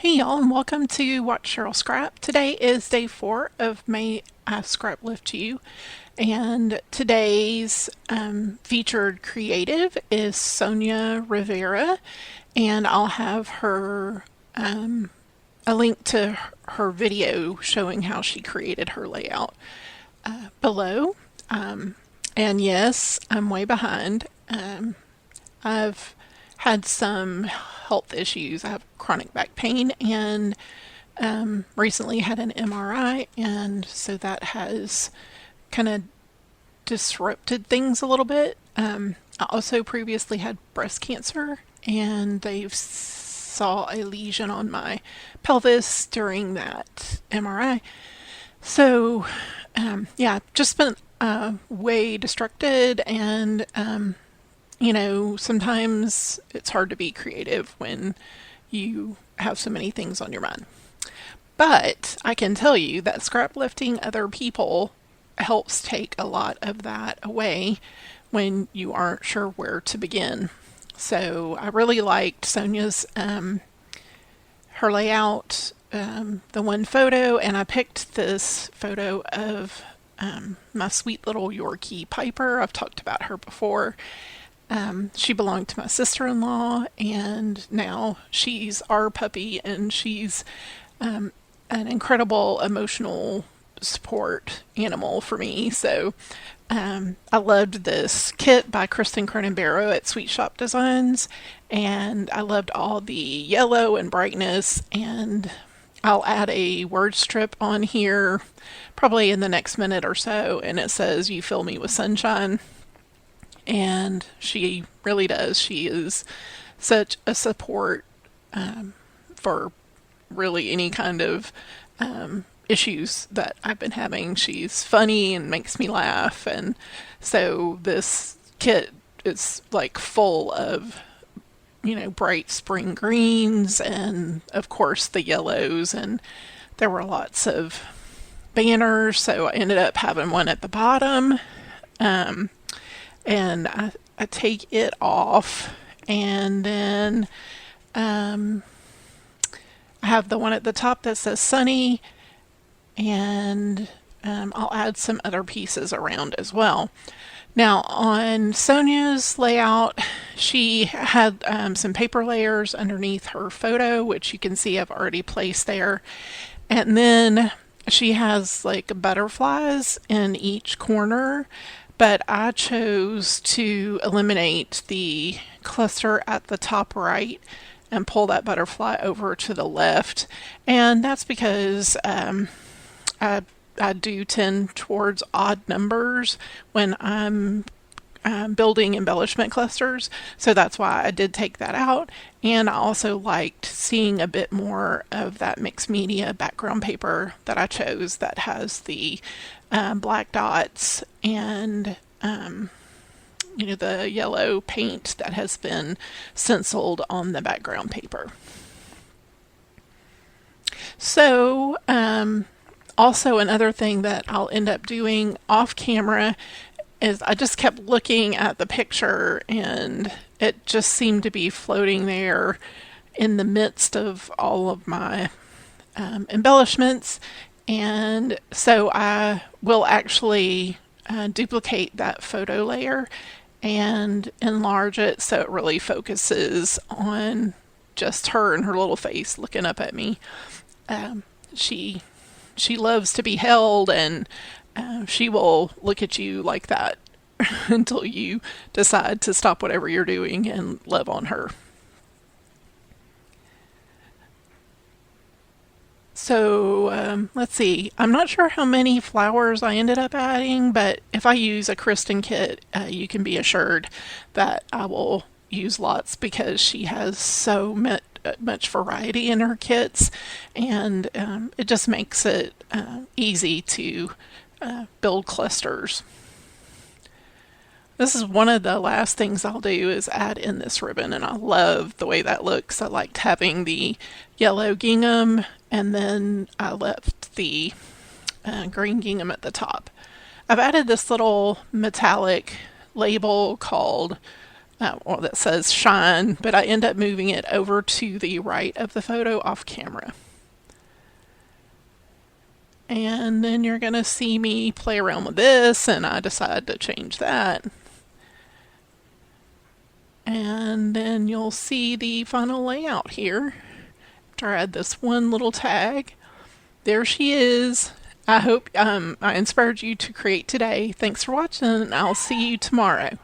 Hey y'all, and welcome to Watch Cheryl Scrap. Today is day 4 of May I Scraplift You, and today's featured creative is Sonia Rivera, and I'll have her a link to her video showing how she created her layout below. And yes, I'm way behind. I've had some health issues. I have chronic back pain and recently had an MRI, and so that has kind of disrupted things a little bit. I also previously had breast cancer, and they saw a lesion on my pelvis during that MRI. So, yeah, just been way distracted, and sometimes it's hard to be creative when you have so many things on your mind. But I can tell you that scrap lifting other people helps take a lot of that away when you aren't sure where to begin. So I really liked Sonia's her layout, the one photo, and I picked this photo of my sweet little Yorkie Piper. I've talked about her before. She belonged to my sister-in-law, and now she's our puppy, and she's an incredible emotional support animal for me. So I loved this kit by Kristen Barrow at Sweet Shop Designs, and I loved all the yellow and brightness, and I'll add a word strip on here probably in the next minute or so, and it says, "You fill me with sunshine." And she really does. She is such a support for really any kind of issues that I've been having. She's funny and makes me laugh, and so this kit is like full of bright spring greens and of course the yellows, and there were lots of banners, so I ended up having one at the bottom. And I take it off, and then I have the one at the top that says sunny, and I'll add some other pieces around as well. Now on Sonia's layout, she had some paper layers underneath her photo, which you can see I've already placed there, and then she has like butterflies in each corner, but I chose to eliminate the cluster at the top right and pull that butterfly over to the left. And that's because I do tend towards odd numbers when I'm building embellishment clusters. So that's why I did take that out. And I also liked seeing a bit more of that mixed media background paper that I chose that has the black dots and the yellow paint that has been stenciled on the background paper. So also another thing that I'll end up doing off camera is I just kept looking at the picture, and it just seemed to be floating there in the midst of all of my embellishments. And so I will actually duplicate that photo layer and enlarge it so it really focuses on just her and her little face looking up at me. She loves to be held, and she will look at you like that until you decide to stop whatever you're doing and love on her. So let's see, I'm not sure how many flowers I ended up adding, but if I use a Kristen kit, you can be assured that I will use lots because she has so much variety in her kits, and it just makes it easy to build clusters. This is one of the last things I'll do is add in this ribbon, and I love the way that looks. I liked having the yellow gingham, and then I left the green gingham at the top. I've added this little metallic label called well, that says shine, but I end up moving it over to the right of the photo off camera. And then you're going to see me play around with this, and I decide to change that. And then you'll see the final layout here. After I add this one little tag, there she is. I hope I inspired you to create today. Thanks for watching, and I'll see you tomorrow.